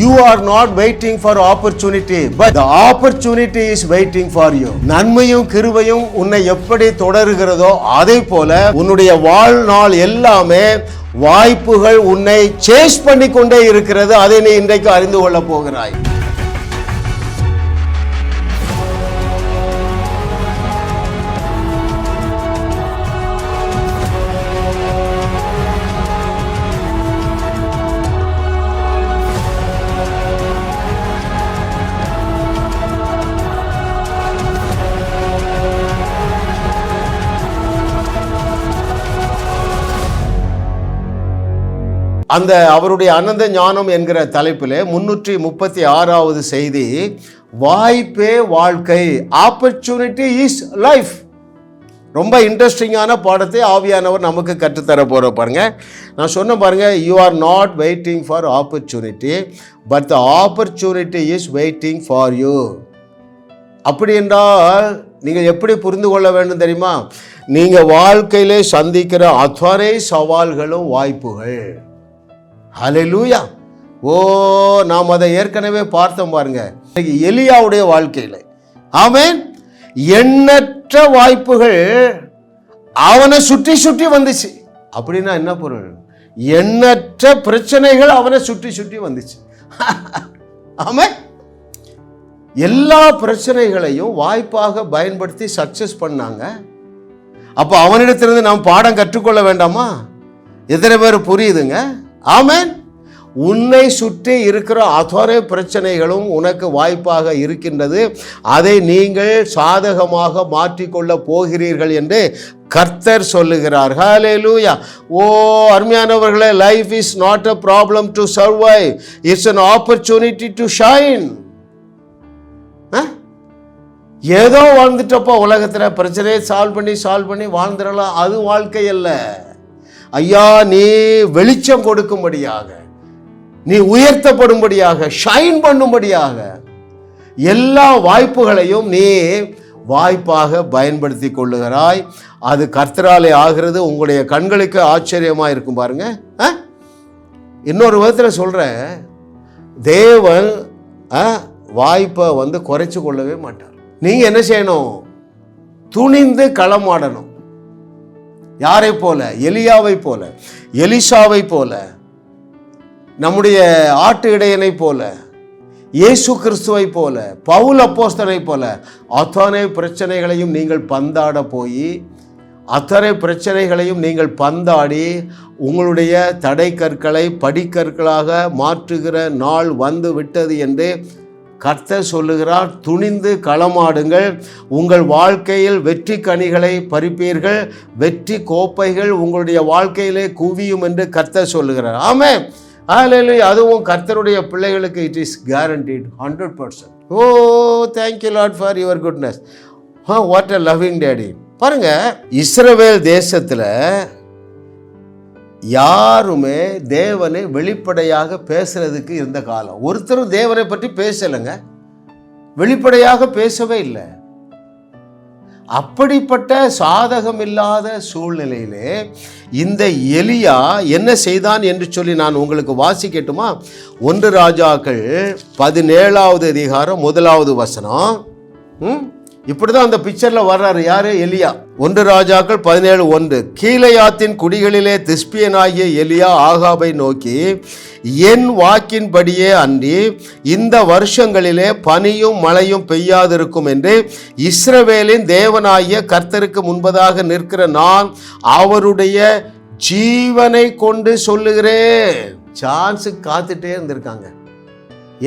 You are not waiting for opportunity, but the opportunity is waiting for you. நன்மையும் கிருபையும் உன்னை எப்படி தொடருகிறதோ அதே போல உன்னுடைய வாழ்நாள் எல்லாமே வாய்ப்புகள் உன்னை சேஸ் பண்ணி கொண்டே இருக்கிறது. அதை நீ இன்றைக்கு அறிந்து கொள்ள போகிறாய். அந்த அவருடைய அனந்த ஞானம் என்கிற தலைப்பில் 336வது செய்தி, வாய்ப்பே வாழ்க்கை, ஆப்பர்ச்சுனிட்டி இஸ் லைஃப். ரொம்ப இன்ட்ரெஸ்டிங்கான பாடத்தை ஆவியானவர் நமக்கு கற்றுத்தர போகிற பாருங்க. நான் சொன்ன பாருங்க, you are not waiting for opportunity, but the opportunity is waiting for you. அப்படி என்றால் நீங்கள் எப்படி புரிந்து கொள்ள வேண்டும் தெரியுமா? நீங்கள் வாழ்க்கையிலே சந்திக்கிற அத்தனை சவால்களும் வாய்ப்புகள். ஹல்லேலூயா. நாம் அதை ஏற்கனவே பார்த்தோம் பாருங்க. எலியாவுடைய வாழ்க்கையில் ஆமென், எண்ணற்ற வாய்ப்புகள் அவனை சுற்றி சுற்றி வந்துச்சு. அப்படின்னா என்ன பொருள்? எண்ணற்ற பிரச்சனைகள் அவனை சுற்றி சுற்றி வந்துச்சு. ஆமென். எல்லா பிரச்சனைகளையும் வாய்ப்பாக பயன்படுத்தி சக்சஸ் பண்ணாங்க. அப்போ அவனிடத்திலிருந்து நாம் பாடம் கற்றுக்கொள்ள வேண்டாமா? எத்தனை பேர் புரியுதுங்க? ஆமென். உன்னை சுற்றி இருக்கிற அத்தனை பிரச்சனைகளும் உனக்கு வாய்ப்பாக இருக்கின்றது. அதை நீங்கள் சாதகமாக மாற்றிக்கொள்ள போகிறீர்கள் என்று கர்த்தர் சொல்லுகிறார். ஹல்லேலூயா. அருமையானவர்களே, life is not a problem to survive, it's an opportunity to shine. ஏதோ வாழ்ந்துட்டப்போ உலகத்தில் பிரச்சனையை சால்வ் பண்ணி வாழ்ந்துடலாம், அது வாழ்க்கை அல்ல. ஐயா, நீ வெளிச்சம் கொடுக்கும்படியாக, நீ உயர்த்தப்படும்படியாக, ஷைன் பண்ணும்படியாக எல்லா வாய்ப்புகளையும் நீ வாய்ப்பாக பயன்படுத்தி கொள்ளுகிறாய். அது கர்த்தராலே ஆகிறது. உங்களுடைய கண்களுக்கு ஆச்சரியமாக இருக்கும் பாருங்க. இன்னொரு விதத்தில் சொல்கிறேன், தேவன் வாய்ப்பை குறைச்சி கொள்ளவே மாட்டார். நீங்கள் என்ன செய்யணும்? துணிந்து களமாடணும். யாரை போல? எலியாவை போல, எலிசாவை போல, நம்முடைய ஆட்டு இடையனை போல, இயேசு கிறிஸ்துவை போல, பவுல் அப்போஸ்தலனை போல அத்தனை பிரச்சனைகளையும் நீங்கள் பந்தாட போய், அத்தனை பிரச்சனைகளையும் நீங்கள் பந்தாடி உங்களுடைய தடை கற்களை படிக்கற்களாக மாற்றுகிற நாள் வந்து விட்டது என்று கர்த்தர் சொல்லுகிறார். துணிந்து களமாடுங்கள். உங்கள் வாழ்க்கையில் வெற்றி கனிகளை பறிப்பீர்கள். வெற்றி கோப்பைகள் உங்களுடைய வாழ்க்கையிலே குவியும் என்று கர்த்தர் சொல்லுகிறார். ஆமென். ஹல்லேலூயா. அதுவும் கர்த்தருடைய பிள்ளைகளுக்கு it is guaranteed 100%. thank you Lord for your goodness. what a loving daddy. பாருங்க, இஸ்ரவேல் தேசத்தில் யாருமே தேவனை வெளிப்படையாக பேசுறதுக்கு இருந்த காலம். ஒருத்தரும் தேவனை பற்றி பேசலைங்க, வெளிப்படையாக பேசவே இல்லை. அப்படிப்பட்ட சாதகம் இல்லாத சூழ்நிலையிலே இந்த எலியா என்ன செய்தான் என்று சொல்லி நான் உங்களுக்கு வாசிக்கட்டுமா? 1 ராஜாக்கள் 17வது அதிகாரம் 1வது வசனம். இப்படிதான் அந்த பிக்சர்ல வர்றாரு. யாரு? எலியா. 1 ராஜாக்கள் 17:1. கீலேயாத்தின் குடிகளிலே திஸ்பியனாகிய எலியா ஆகாபை நோக்கி, என் வாக்கின்படியே அன்றி இந்த வருஷங்களிலே பனியும் மழையும் பெய்யாதிருக்கும் என்று இஸ்ரவேலின் தேவனாகிய கர்த்தருக்கு முன்பதாக நிற்கிற நான் அவருடைய ஜீவனை கொண்டு சொல்லுகிறேன். சான்ஸுக்கு காத்துட்டே இருந்திருக்காங்க.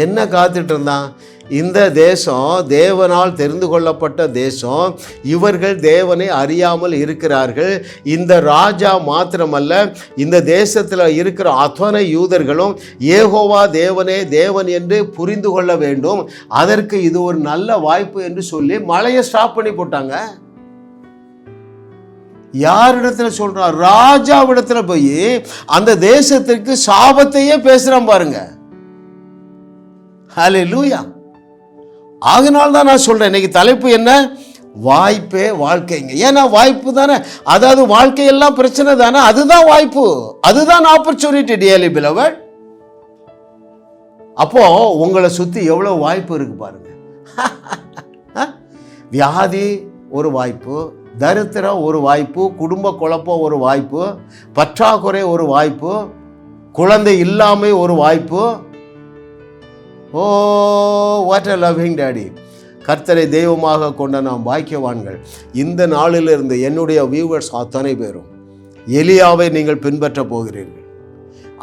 என்ன காத்துட்டு இருந்தான்? இந்த தேசம் தேவனால் தெரிந்து கொள்ளப்பட்ட தேசம். இவர்கள் தேவனை அறியாமல் இருக்கிறார்கள். இந்த ராஜா மாத்திரமல்ல, இந்த தேசத்தில் இருக்கிற அத்தனை யூதர்களும் யெகோவா தேவனே தேவன் என்று புரிந்து கொள்ள வேண்டும். அதற்கு இது ஒரு நல்ல வாய்ப்பு என்று சொல்லி மழையை ஸ்டாப் பண்ணி போட்டாங்க. யாரிடத்துல சொல்றான்? ராஜாவிடத்துல போய் அந்த தேசத்திற்கு சாபத்தையே பேசுறான் பாருங்க. ஹல்லேலூயா. ஆகினால்தான் நான் சொல்றேன், இன்னைக்கு தலைப்பு என்ன? வாய்ப்பே வாழ்க்கைங்க. ஏன்னா வாய்ப்பு தானே, அதாவது வாழ்க்கையெல்லாம் பிரச்சனை தானே, அதுதான் வாய்ப்பு, அதுதான் ஆப்பர்ச்சுனிட்டி. டியர்லி பிலவட், அப்போ உங்களை சுற்றி எவ்வளோ வாய்ப்பு இருக்கு பாருங்க. வியாதி ஒரு வாய்ப்பு, தரித்திரம் ஒரு வாய்ப்பு, குடும்ப குழப்பம் ஒரு வாய்ப்பு, பற்றாக்குறை ஒரு வாய்ப்பு, குழந்தை இல்லாமை ஒரு வாய்ப்பு. Oh what a loving daddy. கர்த்தரை தெய்வமாக கொண்ட நாம் பாக்கியவான்கள். இந்த நாளிலிருந்து என்னுடைய வியூவர்ஸ் அத்தனை பேரும் எலியாவை நீங்கள் பின்பற்ற போகிறீர்கள்.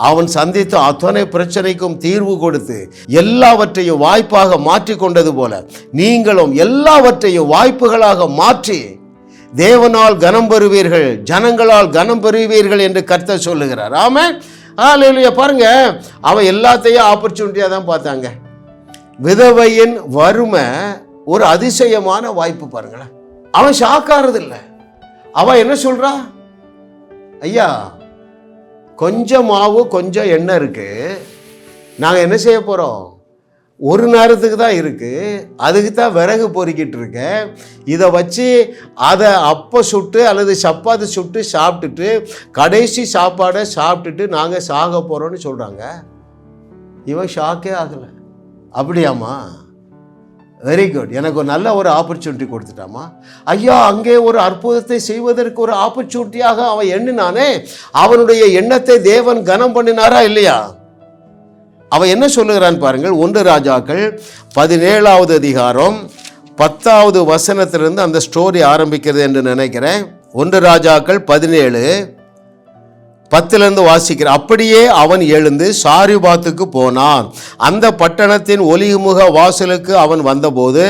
அவன் சந்தித்த அத்தனை பிரச்சனைக்கும் தீர்வு கொடுத்து எல்லாவற்றையும் வாய்ப்பாக மாற்றி கொண்டது போல நீங்களும் எல்லாவற்றையும் வாய்ப்புகளாக மாற்றி தேவனால் கனம் பெறுவீர்கள், ஜனங்களால் கனம் பெறுவீர்கள் என்று கர்த்தர் சொல்லுகிறார். ஆமென். ஹல்லேலூயா. பாருங்க, அவன் எல்லாத்தையும் ஆப்பர்ச்சுனிட்டியாக தான் பார்த்தாங்க. விதவையின் வறுமை ஒரு அதிசயமான வாய்ப்பு. பாருங்களேன், அவன் ஷாக்காரதில்லை. அவன் என்ன சொல்றா, ஐயா கொஞ்சம் மாவு கொஞ்சம் எண்ணெய் இருக்கு, நாங்கள் என்ன செய்ய போகிறோம், ஒரு நேரத்துக்கு தான் இருக்குது, அதுக்கு தான் விறகு பொறுக்கிட்டு இருக்கேன், இதை வச்சு அதை அப்போ சுட்டு அல்லது சப்பாத்தி சுட்டு சாப்பிட்டுட்டு கடைசி சாப்பாடை சாப்பிட்டுட்டு நாங்கள் சாக போகிறோன்னு சொல்கிறாங்க. இவன் ஷாக்கே ஆகலை. அப்படியாம்மா, வெரி குட், எனக்கு ஒரு நல்ல ஒரு ஆப்பர்ச்சுனிட்டி கொடுத்துட்டாமா. ஐயா, அங்கே ஒரு அற்புதத்தை செய்வதற்கு ஒரு ஆப்பர்ச்சுனிட்டியாக அவன் எண்ணினானே, அவனுடைய எண்ணத்தை தேவன் கனம் பண்ணினாரா இல்லையா? அவன் என்ன சொல்லுகிறான் பாருங்கள். 1 ராஜாக்கள் 17வது அதிகாரம் 10வது வசனத்திலிருந்து அந்த ஸ்டோரி ஆரம்பிக்கிறது என்று நினைக்கிறேன். 1 ராஜாக்கள் 17:10 வாசிக்கிறேன். அப்படியே அவன் எழுந்து சாரிபாத்துக்கு போனான். அந்த பட்டணத்தின் ஒலிமுக வாசலுக்கு அவன் வந்தபோது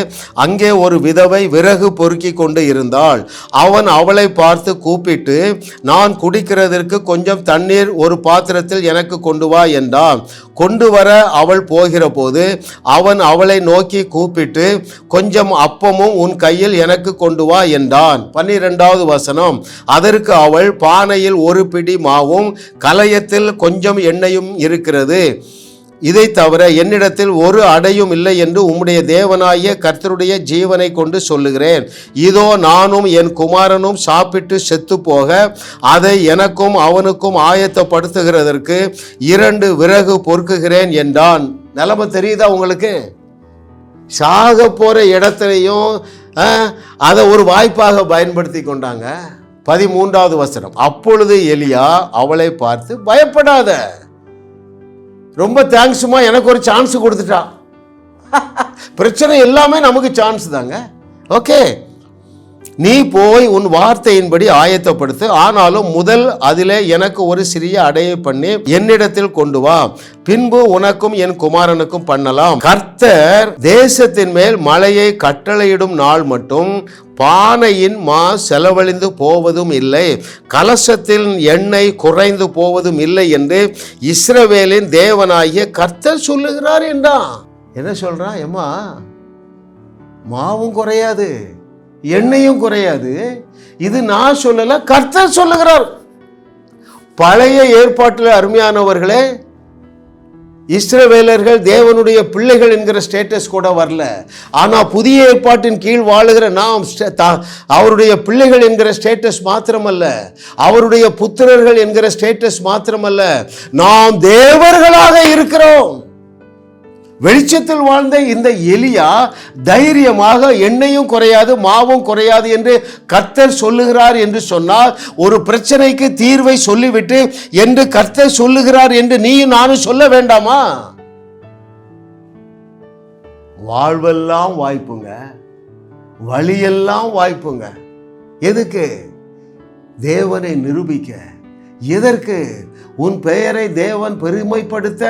அங்கே ஒரு விதவை விறகு பொறுக்கி கொண்டு இருந்தாள். அவன் அவளை பார்த்து கூப்பிட்டு, நான் குடிக்கிறதற்கு கொஞ்சம் தண்ணீர் ஒரு பாத்திரத்தில் எனக்கு கொண்டு வா என்றான். கொண்டு வர அவள் போகிற போது அவன் அவளை நோக்கி கூப்பிட்டு, கொஞ்சம் அப்பமும் உன் கையில் எனக்கு கொண்டு வா என்றான். 12வது வசனம். அதற்கு அவள், பானையில் ஒரு பிடி மாவும் கலயத்தில் கொஞ்சம் எண்ணெயும் இருக்கிறது, இதை தவிர என்னிடத்தில் ஒரு அடையும் இல்லை என்று உம்முடைய தேவனாகிய கர்த்தருடைய ஜீவனை கொண்டு சொல்லுகிறேன். இதோ நானும் என் குமாரனும் சாப்பிட்டு செத்து போக அதை எனக்கும் அவனுக்கும் ஆயத்தப்படுத்துகிறதற்கு 2 விறகு பொறுக்குகிறேன் என்றான். நிலைமை தெரியுதா உங்களுக்கு? சாக போற இடத்துலையும் அதை ஒரு வாய்ப்பாக பயன்படுத்தி கொண்டாங்க. 13வது வசனம். அப்பொழுது எலியா அவளை பார்த்து, பயப்படாத, ரொம்ப தேங்க்ஸ்மா, எனக்கு ஒரு சான்ஸ் கொடுத்துட்டா. பிரச்சனை எல்லாமே நமக்கு சான்ஸ் தாங்க. ஓகே, நீ போய் உன் வார்த்தையின்படி ஆயத்தப்படுத்து, ஆனாலும் முதல் அதிலே எனக்கு ஒரு சிறிய அடையை பண்ணி என்னிடத்தில் கொண்டு வா, பின்பு உனக்கும் என் குமாரனுக்கும் பண்ணலாம். கர்த்தர் தேசத்தின் மேல் மழையை கட்டளையிடும் நாள் மட்டும் பானையின் மா செலவழிந்து போவதும் இல்லை, கலசத்தில் எண்ணெய் குறைந்து போவதும் இல்லை என்று இஸ்ரவேலின் தேவனாகிய கர்த்தர் சொல்லுகிறார் என்றான். என்ன சொல்றான்? ஏம்மா, மாவும் குறையாது, எண்ணெயும் குறையாது, இது நான் சொல்லல, கர்த்தர் சொல்லுகிறார். பழைய ஏற்பாட்டில் அருமையானவர்களே, இஸ்ரவேலர்கள் தேவனுடைய பிள்ளைகள் என்கிற ஸ்டேட்டஸ் கூட வரல. ஆனால் புதிய ஏற்பாட்டின் கீழ் வாழுகிற நாம் அவருடைய பிள்ளைகள் என்கிற ஸ்டேட்டஸ் மாத்திரமல்ல, அவருடைய புத்திரர்கள் என்கிற ஸ்டேட்டஸ் மாத்திரமல்ல, நாம் தேவர்களாக இருக்கிறோம். வெளிச்சத்தில் வாழ்ந்த இந்த எலியா தைரியமாக எண்ணெயும் குறையாது மாவும் குறையாது என்று கர்த்தர் சொல்லுகிறார் என்று சொன்னால், ஒரு பிரச்சனைக்கு தீர்வை சொல்லிவிட்டு என்று கர்த்தர் சொல்லுகிறார் என்று நீயும் நானும் சொல்ல வேண்டாமா? வாழ்வெல்லாம் வாய்ப்புங்க, வழியெல்லாம் வாய்ப்புங்க. எதுக்கு? தேவனை நிரூபிக்க. எதற்கு? உன் பெயரை தேவன் பெருமைப்படுத்த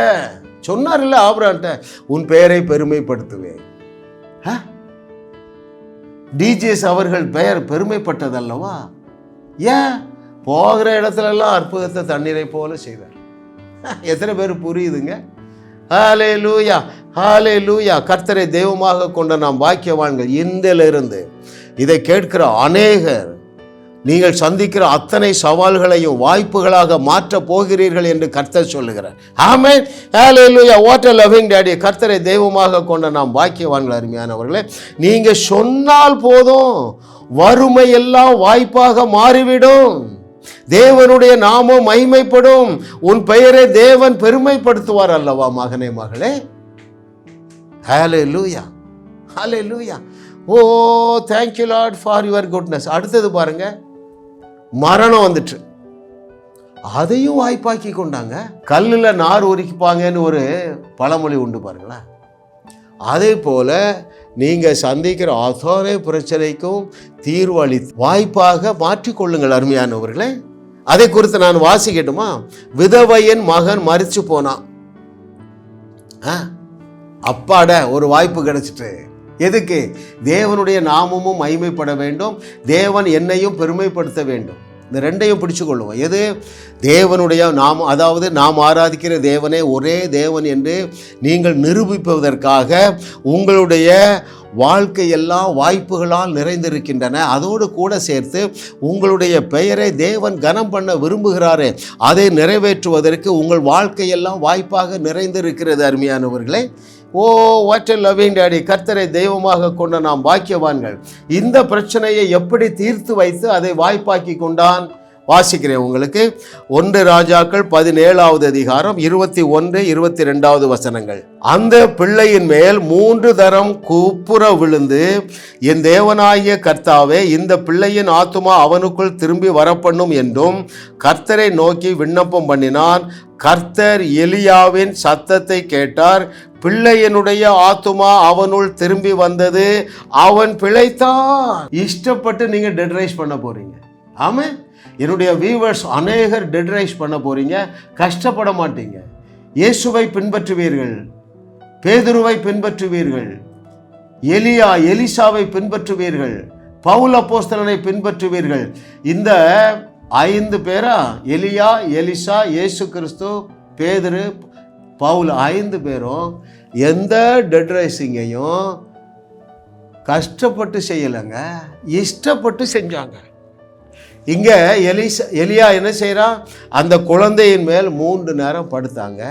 சொன்னார் இல்ல ஆபிரகாம்ட்ட, உன் பெயரை பெருமைப்படுத்துவேன். டிஜிஎஸ் அவர்கள் பெயர் பெருமைப்பட்டதல்லவா? ஏன்? போகிற இடத்துல எல்லாம் அற்புதத்தை தண்ணீரை போல செய்வார். எத்தனை பேர் புரியுதுங்க? ஹல்லேலூயா, ஹல்லேலூயா. கர்த்தரை தெய்வமாக கொண்ட நாம் பாக்கியவான்கள். இன்றிலிருந்து இதை கேட்கிற அநேகர் நீங்கள் சந்திக்கிற அத்தனை சவால்களையும் வாய்ப்புகளாக மாற்ற போகிறீர்கள் என்று கர்த்தர் சொல்லுகிறார். Amen, hallelujah. What a loving daddy. கர்த்தரை தெய்வமாக கொண்ட நாம் பாக்கியவான்கள். அருமையானவர்களே, நீங்க சொன்னால் போதும், வறுமை எல்லாம் வாய்ப்பாக மாறிவிடும். தேவனுடைய நாமம் மகிமைப்படும். உன் பெயரை தேவன் பெருமைப்படுத்துவார் அல்லவா மகனே, மகளே? Hallelujah, hallelujah. Oh thank you lord for your goodness. அடுத்தது பாருங்க, மரணம் வந்துட்டு அதையும் வாய்ப்பாக்கி கொண்டாங்க. கல்லில் நார் உரிப்பாங்கன்னு ஒரு பழமொழி உண்டு பாருங்களேன். அதே போல நீங்கள் சந்திக்கிற அத்தனை பிரச்சனைக்கும் தீர்வளி வாய்ப்பாக மாற்றிக்கொள்ளுங்கள் அருமையானவர்களே. அதை குறித்து நான் வாசிக்கட்டுமா? விதவையின் மகன் மரிச்சு போனான். அப்பாட ஒரு வாய்ப்பு கிடைச்சிட்டு. எதுக்கு? தேவனுடைய நாமமும் மகிமைப்பட வேண்டும், தேவன் என்னையும் பெருமைப்படுத்த வேண்டும். இந்த ரெண்டையும் பிடிச்சு கொள்ளுவோம். எது? தேவனுடைய நாமம், அதாவது நாம் ஆராதிக்கிற தேவனே ஒரே தேவன் என்று நீங்கள் நிரூபிப்பதற்காக உங்களுடைய வாழ்க்கையெல்லாம் வாய்ப்புகளால் நிறைந்திருக்கின்றன. அதோடு கூட சேர்த்து உங்களுடைய பெயரை தேவன் கனம் பண்ண விரும்புகிறாரே, அதை நிறைவேற்றுவதற்கு உங்கள் வாழ்க்கையெல்லாம் வாய்ப்பாக நிறைந்திருக்கிறது அருமையானவர்களே. Oh what a loving daddy. கர்த்தரை தெய்வமாக கொண்ட நாம் பாக்கியவான்கள். இந்த பிரச்சனையை எப்படி தீர்த்து வைத்து அதை வாய்ப்பாக்கி கொண்டான்? வாசிக்கிறேன் உங்களுக்கு. 1 ராஜாக்கள் 17வது அதிகாரம் 21, 22 வசனங்கள். அந்த பிள்ளையின் மேல் 3 தரம் கூப்புற விழுந்து, என் தேவனாகிய கர்த்தாவே, இந்த பிள்ளையின் ஆத்துமா அவனுக்குள் திரும்பி வரப்பண்ணும் என்றும் கர்த்தரை நோக்கி விண்ணப்பம் பண்ணினான். கர்த்தர் எலியாவின் சத்தத்தை கேட்டார். பிள்ளையனுடைய ஆத்துமா அவனுள் திரும்பி வந்தது, அவன் பிழைத்தான். இஷ்டப்பட்டு நீங்க டெட் ரைஸ் பண்ண போறீங்க. ஆமா, என்னுடைய வியூவர்ஸ் அநேகர் டெட் ரைஸ் பண்ண போறீங்க. கஷ்டப்பட மாட்டீங்க. இயேசுவை பின்பற்றுவீர்கள், பேதுருவை பின்பற்றுவீர்கள், எலிசாவை பின்பற்றுவீர்கள், பவுல் அப்போஸ்தலனை பின்பற்றுவீர்கள். இந்த 5 பேரா, எலியா, எலிசா, இயேசு கிறிஸ்து, பேதுரு, பவுல் 5 பேரும் எந்த டெட் ரைசிங்கையும் கஷ்டப்பட்டு செய்யலைங்க, இஷ்டப்பட்டு செஞ்சாங்க. இங்கே எலியா என்ன செய்கிறான்? அந்த குழந்தையின் மேல் 3 நேரம் படுத்தாங்க.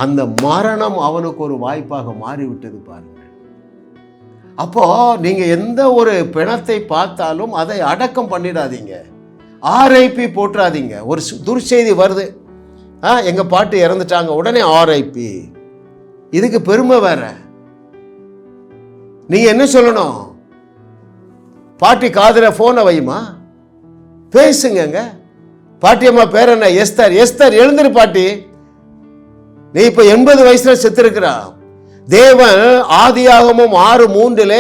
அந்த மரணம் அவனுக்கு ஒரு வாய்ப்பாக மாறிவிட்டது பாருங்கள். அப்போ நீங்கள் எந்த ஒரு பிணத்தை பார்த்தாலும் அதை அடக்கம் பண்ணிடாதீங்க, ஆர்ஐபி போட்டுறாதீங்க. ஒரு துர்ச்செய்தி வருது, எங்கள் பாட்டு இறந்துட்டாங்க, உடனே ஆர்ஐபி. இதுக்கு பெருமை வேற. நீங்க என்ன சொல்லணும்? பாட்டி காதுல போனை வையுமா, பேசுங்க. பாட்டியம்மா பேர் என்ன? எஸ்தர். எஸ்தர் எழுந்திரு பாட்டி, நீ இப்ப 80 வயசுல செத்துருக்கிறா. தேவன் ஆதியாகமம் 6:3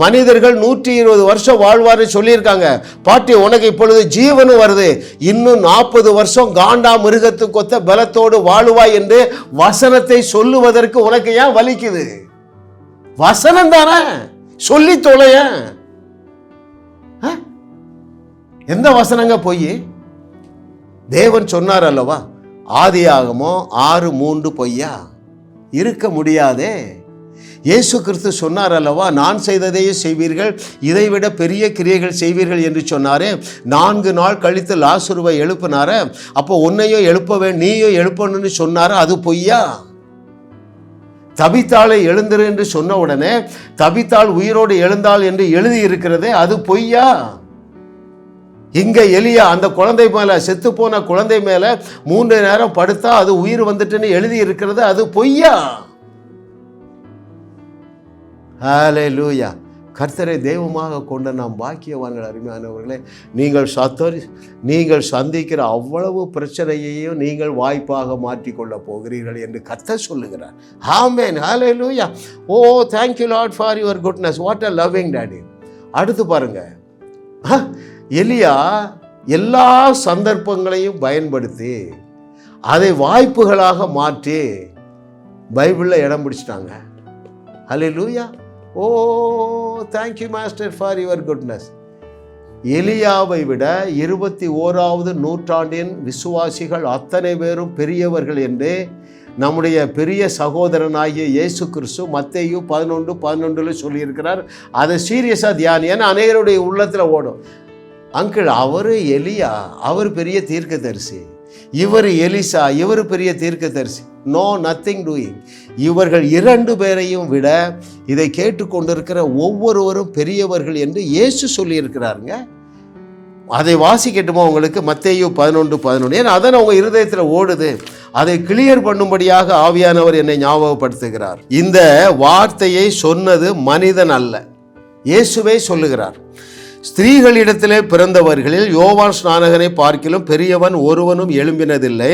மனிதர்கள் 120 வருஷம் வாழ்வாரு சொல்லியிருக்காங்க. பாட்டி உனக்கு இப்பொழுது ஜீவனும் வருது, இன்னும் 40 வருஷம் காண்டா மிருகத்து கொத்த பலத்தோடு வாழுவாய் என்று வசனத்தை சொல்லுவதற்கு உனக்கு ஏன் வலிக்குது? வசனம் தானே, சொல்லி தொலைய. எந்த வசனங்க பொய்? தேவன் சொன்னார் அல்லவா, ஆதியாகமம் 6:3 பொய்யா? இருக்க முடியாதே. இயேசு கிறிஸ்து சொன்னார் அல்லவா, நான் செய்ததையே செய்வீர்கள், இதைவிட பெரிய கிரியைகள் செய்வீர்கள் என்று சொன்னாரே. 4 நாள் கழித்து லாசருவை எழுப்பினார. அப்போ உன்னையும் எழுப்ப நீயும் எழுப்பணும்னு சொன்னார, அது பொய்யா? தபித்தாளை எழுந்திரு என்று சொன்ன உடனே தபித்தாள் உயிரோடு எழுந்தாள் என்று எழுதி இருக்கிறதே, அது பொய்யா? இங்க எலியா அந்த குழந்தை மேல, செத்து போன குழந்தை மேல 3 நேரம் படுத்தா அது உயிர் வந்துட்டுன்னு எழுதி இருக்கிறது, அது பொய்யா? ஹல்லேலூயா. கர்த்தரை தெய்வமாக கொண்ட நாம் பாக்கியவான்கள் அருமையானவர்களே. நீங்கள் சந்திக்கிற அவ்வளவு பிரச்சனையையும் நீங்கள் வாய்ப்பாக மாற்றிக்கொள்ள போகிறீர்கள் என்று கர்த்தர் சொல்லுகிறார். Amen, hallelujah. Oh thank you lord for your goodness. What a loving daddy. அடுத்து பாருங்க, எலியா எல்லா சந்தர்ப்பங்களையும் பயன்படுத்தி அதை வாய்ப்புகளாக மாற்றி பைபிளில் இடம் பிடிச்சிட்டாங்க. Hallelujah. Oh thank you master for your goodness. எலியாவை விட 21வது நூற்றாண்டின் விசுவாசிகள் அத்தனை பேரும் பெரியவர்கள் என்று நம்முடைய பெரிய சகோதரனாகிய இயேசு கிறிஸ்து மத்தேயு 11:11 சொல்லியிருக்கிறார். அதை சீரியஸாக தியானி. ஏன்னா அநேகருடைய உள்ளத்தில் ஓடும், அங்கிள் அவர் எலியா, அவர் பெரிய தீர்க்கதரிசி, இவர் எலிசா, இவர் பெரிய தீர்க்கதரிசி. No, nothing doing. இவர்கள் 2 பேரையும் விட இதை கேட்டுக்கொண்டிருக்கிற ஒவ்வொருவரும் பெரியவர்கள் என்று இயேசு சொல்லியிருக்கிறாருங்க. அதை வாசிக்கட்டுமா உங்களுக்கு? மத்தேயு 11:11. ஏன்னா அதான் உங்கள் இருதயத்தில் ஓடுது. அதை கிளியர் பண்ணும்படியாக ஆவியானவர் என்னை ஞாபகப்படுத்துகிறார். இந்த வார்த்தையை சொன்னது மனிதன் அல்ல, இயேசுவே சொல்லுகிறார். ஸ்திரீகளிடத்திலே பிறந்தவர்களில் யோவான் ஸ்நானகனை பார்க்கிலும் பெரியவன் ஒருவனும் எழும்பினதில்லை,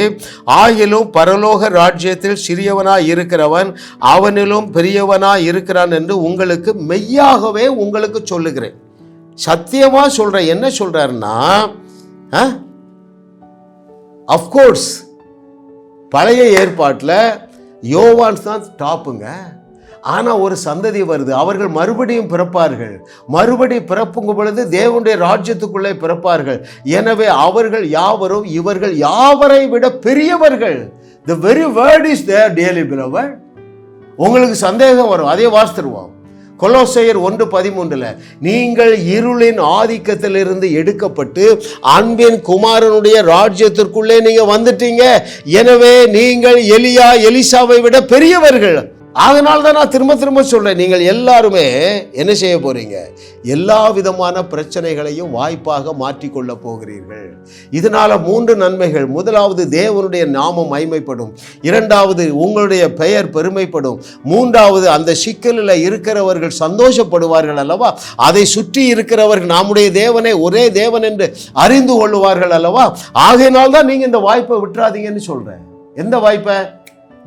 ஆகிலும் பரலோக ராஜ்யத்தில் சிறியவனாய் இருக்கிறவன் அவனிலும் பெரியவனாய் இருக்கிறான் என்று உங்களுக்கு மெய்யாகவே உங்களுக்கு சொல்லுகிறேன். சத்தியமா சொல்றேன். என்ன சொல்றாருன்னா, அஃப்கோர்ஸ் பழைய ஏற்பாட்டில் யோவான் தான் டாப்புங்க. ஆனால் ஒரு சந்ததி வருது, அவர்கள் மறுபடியும் பிறப்பார்கள். மறுபடி பிறப்புங்கும் பொழுது தேவனுடைய ராஜ்யத்துக்குள்ளே பிறப்பார்கள். எனவே அவர்கள் யாவரும் இவர்கள் யாவரை விட பெரியவர்கள். The very word is there, dearly beloved. உங்களுக்கு சந்தேகம் வரும், அதே வாசித்துருவோம். கொலோசையர் 1:13, நீங்கள் இருளின் ஆதிக்கத்திலிருந்து எடுக்கப்பட்டு அன்பின் குமாரனுடைய ராஜ்யத்திற்குள்ளே நீங்க வந்துட்டீங்க. எனவே நீங்கள் எலியா எலிசாவை விட பெரியவர்கள். அதனால தான் நான் திரும்ப திரும்ப சொல்றேன், நீங்கள் எல்லாருமே என்ன செய்ய போறீங்க? எல்லா விதமான பிரச்சனைகளையும் வாய்ப்பாக மாற்றிக்கொள்ள போகிறீர்கள். இதனால 3 நன்மைகள். முதலாவது, தேவனுடைய நாமம் மகிமைப்படும். இரண்டாவது, உங்களுடைய பெயர் பெருமைப்படும். மூன்றாவது, அந்த சிக்கலில் இருக்கிறவர்கள் சந்தோஷப்படுவார்கள் அல்லவா? அதை சுற்றி இருக்கிறவர்கள் நம்முடைய தேவனை ஒரே தேவன் என்று அறிந்து கொள்ளுவார்கள் அல்லவா? ஆகையினால்தான் நீங்க இந்த வாய்ப்பை விட்டுறாதீங்கன்னு சொல்றேன். எந்த வாய்ப்பை?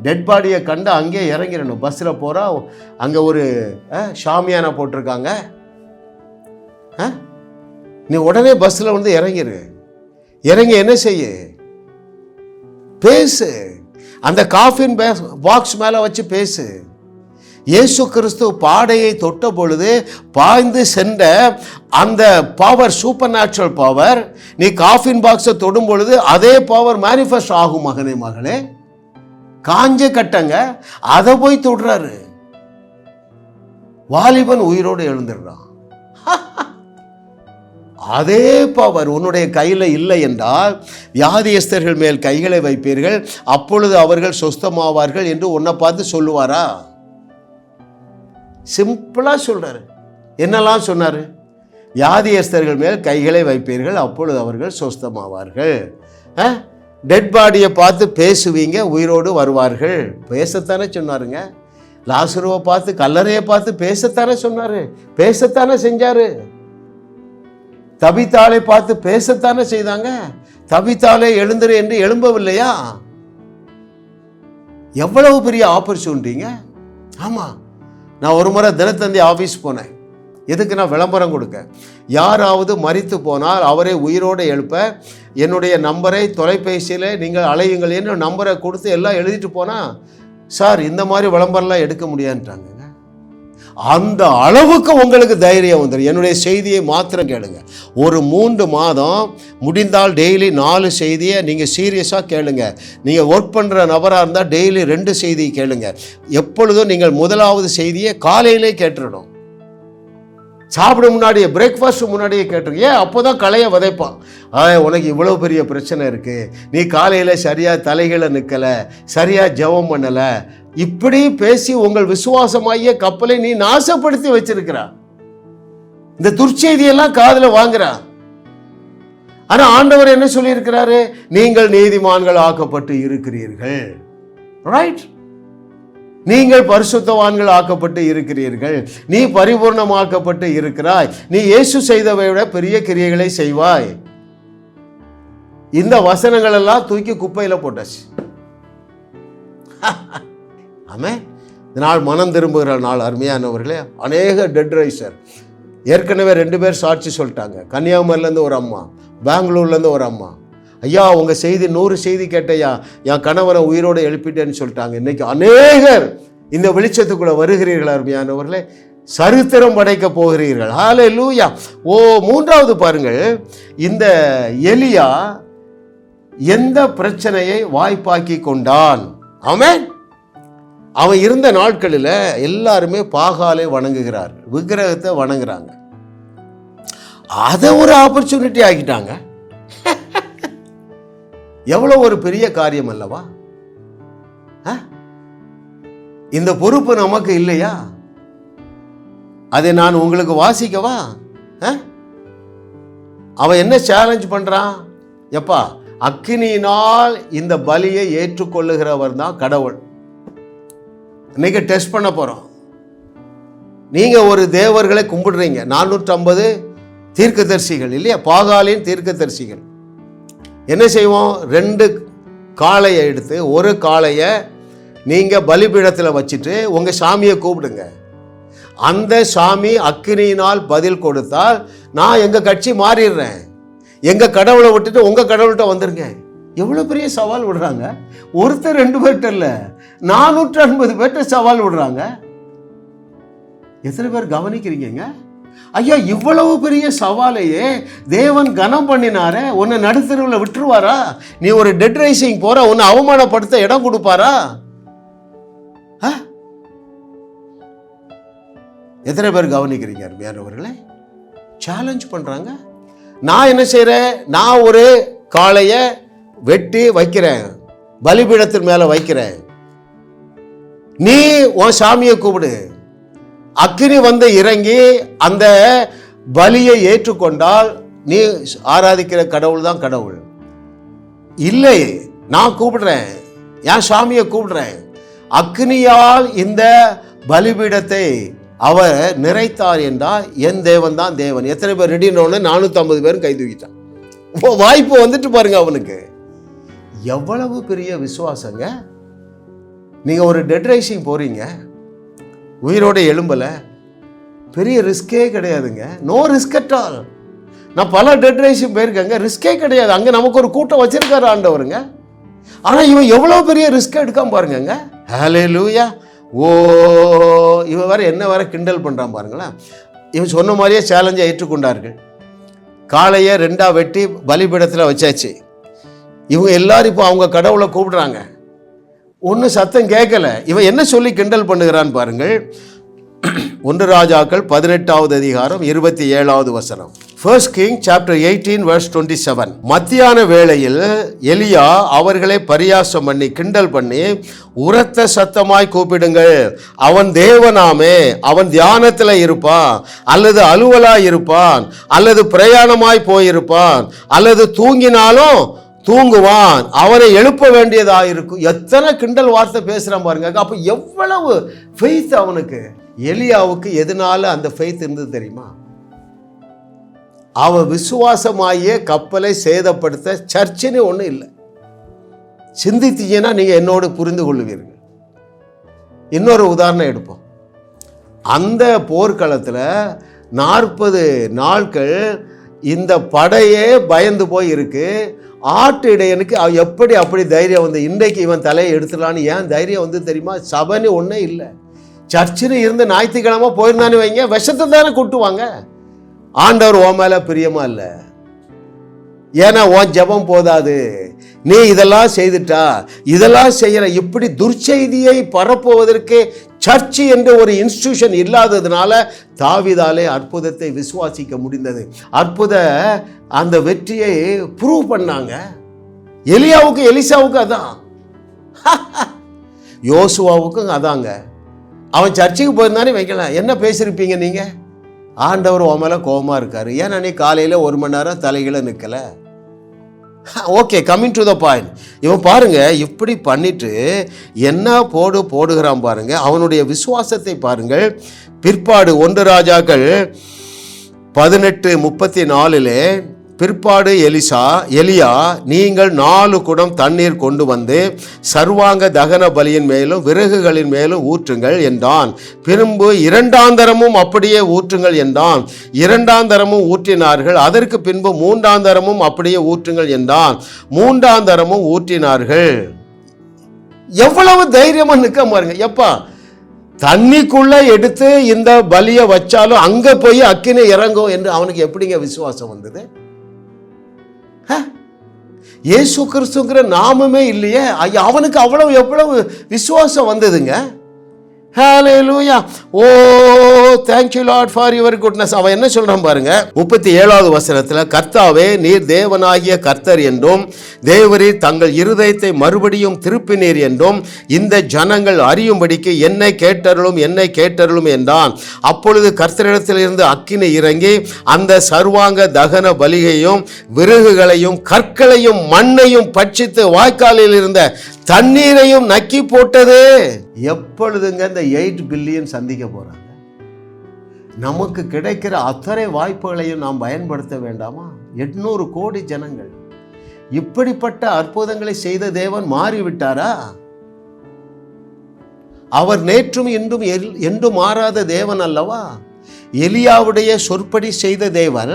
டெட் பாடியை கண்டு அங்கே இறங்கிடணும். பஸ்ஸில் போகிறா, அங்கே ஒரு ஷாமியானா போட்டிருக்காங்க, நீ உடனே பஸ்ஸில் வந்து இறங்கிரு. இறங்கி என்ன செய்ய? பேசு. அந்த காஃபின் பாக்ஸ் மேலே வச்சு பேசு. இயேசு கிறிஸ்து பாடையை தொட்ட பொழுது பாய்ந்து சென்ற அந்த பவர், சூப்பர் நேச்சுரல் பவர், நீ காஃபின் பாக்ஸை தொடும் பொழுது அதே பவர் மேனிஃபெஸ்ட் ஆகும். மகனே மகளே, காஞ்ச கட்டங்க, அதை போய் தொடுறாரு, வாலிபன் உயிரோடு எழுந்துடுறான். அதே பவர் உன்னுடைய கையில் இல்லை என்றால் வியாதியஸ்தர்கள் மேல் கைகளை வைப்பீர்கள், அப்பொழுது அவர்கள் சொஸ்தமாவார்கள் என்று உன்னை பார்த்து சொல்லுவாரா? சிம்பிளா சொல்றாரு. என்னெல்லாம் சொன்னாரு? வியாதியஸ்தர்கள் மேல் கைகளை வைப்பீர்கள், அப்பொழுது அவர்கள் சொஸ்தமாவார்கள். டெட் பாடியை பார்த்து பேசுவீங்க, உயிரோடு வருவார்கள். பேசத்தானே சொன்னாருங்க. லாசருவை பார்த்து, கல்லறையை பார்த்து பேசத்தானே சொன்னாரு, பேசத்தானே செஞ்சாரு. தபித்தாளை பார்த்து பேசத்தானே செய்தாங்க. தபித்தாளை எழுந்துரு என்று எழும்பவில்லையா? எவ்வளவு பெரிய ஆப்பர்ச்சுனிட்டிங்க. ஆமா, நான் ஒரு முறை தினத்தந்தி ஆஃபீஸ் போனேன். எதுக்கு? நான் விளம்பரம் கொடுக்க. யாராவது மரித்து போனால் அவரை உயிரோடு எழுப்ப என்னுடைய நம்பரை தொலைபேசியில் நீங்கள் அலையுங்கள் என்று நம்பரை கொடுத்து எல்லாம் எழுதிட்டு போனால், சார் இந்த மாதிரி விளம்பரம்லாம் எடுக்க முடியாதுன்றாங்க. அந்த அளவுக்கு உங்களுக்கு தைரியம் வந்துடும். என்னுடைய செய்தியை மாத்திரம் கேளுங்க. ஒரு 3 மாதம் முடிந்தால் டெய்லி 4 செய்தியை நீங்கள் சீரியஸாக கேளுங்க. நீங்கள் ஒர்க் பண்ணுற நபராக இருந்தால் டெய்லி 2 செய்தி கேளுங்க. எப்பொழுதும் நீங்கள் முதலாவது செய்தியை காலையிலே கேட்டுடணும். சாப்பிட முன்னாடியே, பிரேக்ஃபாஸ்ட் முன்னாடியே கேட்டுருங்க. ஏன்? அப்போதான் களைய விதைப்பான். உனக்கு இவ்வளோ பெரிய பிரச்சனை இருக்குது, நீ காலையில் சரியாக தலைகளை நிற்கலை, சரியாக ஜெபம் பண்ணலை, இப்படி பேசி உங்கள் விசுவாசமாகிய கப்பலை நீ நாசப்படுத்தி வச்சிருக்கிறா. இந்த துர்ச்செய்தியெல்லாம் காதில் வாங்குறா. ஆனால் ஆண்டவர் என்ன சொல்லியிருக்கிறாரு? நீங்கள் நீதிமான்கள் ஆக்கப்பட்டு இருக்கிறீர்கள். ரைட்? நீங்கள் பரிசுத்தவான்கள் ஆக்கப்பட்டு இருக்கிறீர்கள். நீ பரிபூர்ணமாக்கப்பட்டு இருக்கிறாய். நீ இயேசு செய்தவை விட பெரிய கிரியைகளை செய்வாய். இந்த வசனங்கள் எல்லாம் தூக்கி குப்பையில் போட்டாச்சு. ஆமே. இந்த நாள் மனம் திரும்புகிற நாள். அருமையானவர்களே, அநேக டெட் ரைசர் ஏற்கனவே 2 பேர் சாட்சி சொல்லிட்டாங்க. கன்னியாகுமரியிலேருந்து ஒரு அம்மா, பெங்களூர்லேருந்து ஒரு அம்மா. ஐயா, உங்கள் செய்தி 100 செய்தி கேட்டையா, என் கணவரை உயிரோடு எழுப்பிட்டேன்னு சொல்லிட்டாங்க. இன்னைக்கு அநேகர் இந்த வெளிச்சத்துக்குள்ள வருகிறீர்கள். அருமையானவர்களே, சரித்திரம் படைக்க போகிறீர்கள். ஹல்லேலூயா. மூன்றாவது பாருங்கள், இந்த எலியா எந்த பிரச்சனையை வாய்ப்பாக்கி கொண்டான்? ஆமென். அவன் இருந்த நாட்களில் எல்லாருமே பாகாலை வணங்குகிறார், விக்கிரகத்தை வணங்குறாங்க. அதை ஒரு ஆப்பர்ச்சுனிட்டி ஆக்கிட்டாங்க. எவ்வளவு ஒரு பெரிய காரியம் அல்லவா? இந்த பொறுப்பு நமக்கு இல்லையா? அதை நான் உங்களுக்கு வாசிக்கவா? அவன் என்ன சேலஞ்ச் பண்றான்? எப்பா, அக்கினியினால் இந்த பலியை ஏற்றுக்கொள்ளுகிறவர் தான் கடவுள். இன்னைக்கு டெஸ்ட் பண்ண போறோம். நீங்க ஒரு தேவர்களை கும்பிடுறீங்க, 450 தீர்க்கதரிசிகள் இல்லையா, பாகாலின் தீர்க்கதரிசிகள். என்ன செய்வோம்? 2 காளையை எடுத்து, ஒரு காளையை நீங்க பலிபீடத்தில் வச்சுட்டு உங்க சாமியை கூப்பிடுங்க. அந்த சாமி அக்கினியினால் பதில் கொடுத்தால் நான் எங்க கட்சி மாறிடுறேன், எங்க கடவுளை விட்டுட்டு உங்க கடவுள்கிட்ட வந்துருங்க. எவ்வளவு பெரிய சவால் விடுறாங்க. ஒருத்தர் 2 பேர்கிட்ட இல்ல, 450 பேர்கிட்ட சவால் விடுறாங்க. எத்தனை பேர் கவனிக்கிறீங்க? ஐயா, இவ்வளவு பெரிய சவாலையே தேவன் கனம் பண்ணினாரே, உன்னை நடுத்தருவில் விட்டுருவாரா? நீ ஒரு டெட் ரைசிங் போற, உன்னை அவமானப்படுத்த இடம் கொடுப்பாரா? எத்தனை பேர் கவனிக்கிறீங்க அருமையானவர்களே? சேலஞ்ச் பண்றாங்க. நான் என்ன செய்யறேன்? நான் ஒரு காளையை வெட்டி வைக்கிறேன், பலிபீடத்தின் மேல வைக்கிறேன். நீ உன் சாமியை கூப்பிடு. அக்கினி வந்து இறங்கி அந்த பலியை ஏற்றுக்கொண்டால் நீ ஆராதிக்கிற கடவுள் தான் கடவுள். இல்லை, நான் கூப்பிடுறேன், என் சாமியை கூப்பிடுறேன். அக்கினியால் இந்த பலிபீடத்தை அவர் நிறைத்தார் என்றால் என் தேவன் தான் தேவன். எத்தனை பேர் ரெடினோன்னு 450 பேரும் கை தூக்கிட்டான். வாய்ப்பு வந்துட்டு பாருங்க அவனுக்கு. எவ்வளவு பெரிய விசுவாசங்க. நீங்க ஒரு டெட் ரைசிங் போறீங்க, உயிரோட எழும்பல, பெரிய ரிஸ்கே கிடையாதுங்க. No risk at all. நான் பல டெட் ரைசிங் போயிருக்கேங்க, ரிஸ்கே கிடையாது. அங்க நமக்கு ஒரு கூட்டம் வச்சிருக்காரு ஆண்டவருங்க. ஆனா இவன் எவ்வளவு பெரிய ரிஸ்க் எடுக்காம பாருங்க. ஹல்லேலூயா. ஓ, இவன் வேற என்ன வேற கிண்டல் பண்றான் பாருங்களேன். இவன் சொன்ன மாதிரியே சேலஞ்சை ஏற்றுக்கொண்டார்கள். காளையை 2 வெட்டி பலிபீடத்தில் வச்சாச்சு. இவங்க எல்லாரும் இப்போ அவங்க கடவுளை கூப்பிடுறாங்க. ஒன்றும் சத்தம் கேட்கல. இவன் என்ன சொல்லி கிண்டல் பண்ணுகிறான் பாருங்கள். 1 ராஜாக்கள் 18வது அதிகாரம் 27வது வசனம். 1 King chapter 18 verse 27. மத்தியான வேளையில் எலியா அவர்களை பரியாசம் பண்ணி கிண்டல் பண்ணி, உரத்த சத்தமாய் கூப்பிடுங்கள், அவன் தேவனாமே, அவன் தியானத்தில் இருப்பான், அல்லது அலுவலாய் இருப்பான், அல்லது பிரயாணமாய் போயிருப்பான், அல்லது தூங்கினாலும் தூங்குவான், அவனை எழுப்ப வேண்டியதா இருக்கும். எத்தனை கிண்டல் வார்த்தை பேசுறான் பாருங்க. அப்ப எவ்வளவு ஃபெய்த் அவனுக்கு. எலியாவுக்கு எதனால அந்த ஃபெய்த் இருந்தது தெரியுமா? அவன் விசுவாசமாயே கப்பலை சேதப்படுத்த சர்ச்சுன்னு ஒண்ணு இல்லை. சிந்தித்தீங்கன்னா நீங்க என்னோடு புரிந்து கொள்ளுவீர்கள். இன்னொரு உதாரணம் எடுப்போம். அந்த போர்க்களத்துல 40 நாட்கள் இந்த படையே பயந்து போய் இருக்கு. ஆட்டு இடையனுக்கு எப்படி அப்படி தைரியம் வந்து இன்றைக்கு இவன் தலையை எடுத்துடலான்னு ஏன் தைரியம் வந்து தெரியுமா? சபைன்னு ஒன்றே இல்லை. சர்ச்சுன்னு இருந்து ஞாயிற்றுக்கிழமை போயிருந்தானு வைங்க, விஷத்தை தானே கூட்டுவாங்க. ஆண்டவர் உன் மேல பிரியமா இல்லை, ஏன்னா உன் ஜெபம் போதாது, நீ இதெல்லாம் செய்துட்டா, இதெல்லாம் செய்யற. இப்படி துர்ச்செய்தியை பரப்புவதற்கு சர்ச்சு என்ற ஒரு இன்ஸ்டிடியூஷன் இல்லாததுனால தாவீதாலே அற்புதத்தை விசுவாசிக்க முடிந்தது. அற்புத அந்த வெற்றியை ப்ரூவ் பண்ணாங்க. எலியாவுக்கு எலிசாவுக்கு அதான், யோசுவாவுக்கும் அதாங்க. அவன் சர்ச்சுக்கு போயிருந்தானே வைக்கலாம், என்ன பேசியிருப்பீங்க நீங்க? ஆண்டவர் உன் மேல கோபமா இருக்காரு, ஏன்னா நீ காலையில 1 மணி நேரம் தலைகளை நிற்கல. Okay, coming to the point. இவன் பாருங்க இப்படி பண்ணிட்டு என்ன போடுகிறான் பாருங்க. அவனுடைய விசுவாசத்தை பாருங்கள். பிற்பாடு 1 ராஜாக்கள் 18:34 பிற்பாடு எலியா, நீங்கள் 4 குடம் தண்ணீர் கொண்டு வந்து சர்வாங்க தகன பலியின் மேலும் விறகுகளின் மேலும் ஊற்றுங்கள் என்றான். பின்பு 2ஆம் தரமும் அப்படியே ஊற்றுங்கள் என்றான். 2ஆம் தரமும் ஊற்றினார்கள். அதற்கு பின்பு 3ஆம் தரமும் அப்படியே ஊற்றுங்கள் என்றான். 3ஆம் தரமும் ஊற்றினார்கள். எவ்வளவு தைரியமா நிற்க பாருங்க. எப்பா தண்ணிக்குள்ள எடுத்து இந்த பலியை வச்சாலும் அங்க போய் அக்கினி இறங்கும் என்று அவனுக்கு எப்படிங்க விசுவாசம் வந்தது? இயேசு கிறிஸ்துங்கிற நாமமே இல்லையே, அவனுக்கு எவ்வளவு விசுவாசம் வந்ததுங்க. ஹalleluya. ஓ thank you Lord for your goodness. அவன் என்ன சொல்றான் பாருங்க, 37வது வசனத்துல, கர்த்தாவே நீர் தேவனாகிய கர்த்தர் என்றும் தேவரீர் தங்கள் இருதயத்தை மறுபடியும் திருப்பினீர் என்றும் இந்த ஜனங்கள் அறியும்படிக்கு என்னை கேட்டருளும் என்றான். அப்பொழுது கர்த்தரிடத்திலிருந்து அக்கினி இறங்கி அந்த சர்வாங்க தகன பலிகையும் விறகுகளையும் கற்களையும் மண்ணையும் பட்சித்து வாய்க்காலில் இருந்த தண்ணீரையும் நக்கி போட்டது. எப்பொழுதுங்க இந்த 8 பில்லியன் சந்திக்க போறாங்க? நமக்கு கிடைக்கிற அத்தனை வாய்ப்புகளையும் நாம் பயன்படுத்த வேண்டாமா? 800 கோடி ஜனங்கள். இப்படிப்பட்ட அற்புதங்களை செய்த தேவன் மாறிவிட்டாரா? அவர் நேற்றும் இன்றும் என்றும் மாறாத தேவன் அல்லவா? எலியாவுடைய சொற்படி செய்த தேவன்,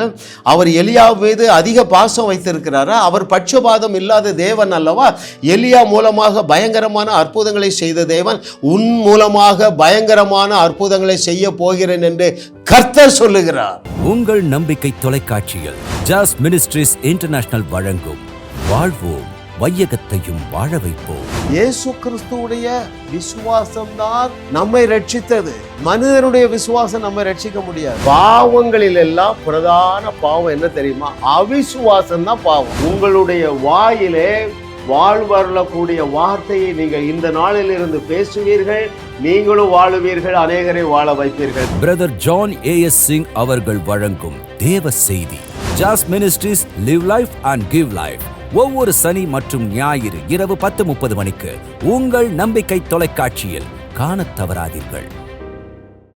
அவர் எலியா மீது அதிக பாசம் வைத்திருக்கிறாரா? அவர் பட்சபாதம் இல்லாத தேவன் அல்லவா? எலியா மூலமாக பயங்கரமான அற்புதங்களை செய்த தேவன் உன் மூலமாக பயங்கரமான அற்புதங்களை செய்ய போகிறேன் என்று கர்த்தர் சொல்லுகிறார். உங்கள் நம்பிக்கை தொலைக்காட்சியில் ஜாஸ் மினிஸ்ட்ரீஸ் இன்டர்நேஷனல் வழங்கும் வாழ்வோம் வையகத்தையும் வாழ வைப்போம். இயேசு கிறிஸ்துவுடைய விசுவாசம் தான் நம்மை ரட்சித்தது. மனிதனுடைய விசுவாசம் நம்மை ரட்சிக்க முடியாது. பாவங்களில் எல்லாம் பிரதான பாவம் என்ன தெரியுமா? அவிசுவாசம் தான் பாவம். உங்களுடைய வாயிலே வாழ்வருளக்கூடிய வார்த்தையை நீங்கள் இந்த நாளில் இருந்து பேசுவீர்கள், நீங்களும் வாழுவீர்கள், அநேகரை வாழ வைப்பீர்கள். பிரதர் ஜான் ஏஎஸ் சிங் அவர்கள் வழங்கும் தேவ செய்தி, ஜாஸ் ministries live life and give life, ஒவ்வொரு சனி மற்றும் ஞாயிறு இரவு 10:30 மணிக்கு உங்கள் நம்பிக்கை தொலைக்காட்சியில் காணத் தவறாதீர்கள்.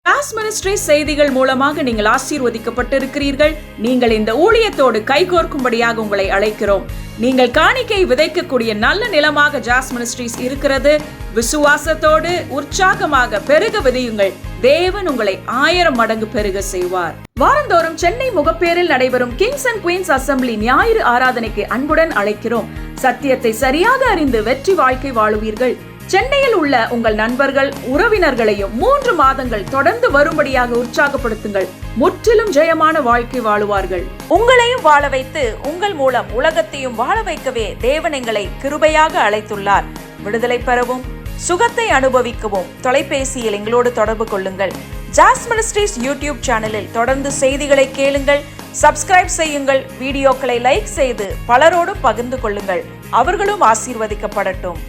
ஜாஸ் மினிஸ்ட்ரீஸ் செய்திகள் மூலமாக நீங்கள் ஆசீர்வதிக்கப்பட்டிருக்கிறீர்கள். நீங்கள் இந்த ஊழியத்தோடு கைகோர்க்கும்படியாக உங்களை அழைக்கிறோம். நீங்கள் காணிக்கை விதைக்கக்கூடிய நல்ல நிலமாக ஜாஸ் மினிஸ்ட்ரீஸ் இருக்கிறது. விசுவாசத்தோடு உற்சாகமாக பெருக விதையுங்கள். தேவன் உங்களை 1000 மடங்கு பெருக செய்வார். வாரந்தோறும் சென்னை முகப்பேரில் நடைபெறும் கிங்ஸ் அண்ட் குயின்ஸ் அசம்பிளி ஞாயிறு ஆராதனைக்கு அன்புடன் அழைக்கிறோம். சத்தியத்தை சரியாக அறிந்து வெற்றி வாழ்க்கை வாழுவீர்கள். சென்னையில் உள்ள உங்கள் நண்பர்கள் உறவினர்களையும் 3 மாதங்கள் தொடர்ந்து வரும்படியாக உற்சாகப்படுத்துங்கள். முற்றிலும் ஜெயமான வாழ்க்கை வாழுவார்கள். உங்களையும் வாழ வைத்து உங்கள் மூலம் உலகத்தையும் வாழ வைக்கவே தேவன் எங்களை கிருபையாக அழைத்துள்ளார். விடுதலை பெறவும் சுகத்தை அனுபவிக்கவும் தொலைபேசியில் எங்களோடு தொடர்பு கொள்ளுங்கள். ஜாஸ் மினிஸ்ட்ரீஸ் யூடியூப் சேனலில் தொடர்ந்து செய்திகளை கேளுங்கள். சப்ஸ்கிரைப் செய்யுங்கள். வீடியோக்களை லைக் செய்து பலரோடு பகிர்ந்து கொள்ளுங்கள். அவர்களும் ஆசீர்வதிக்கப்படட்டும்.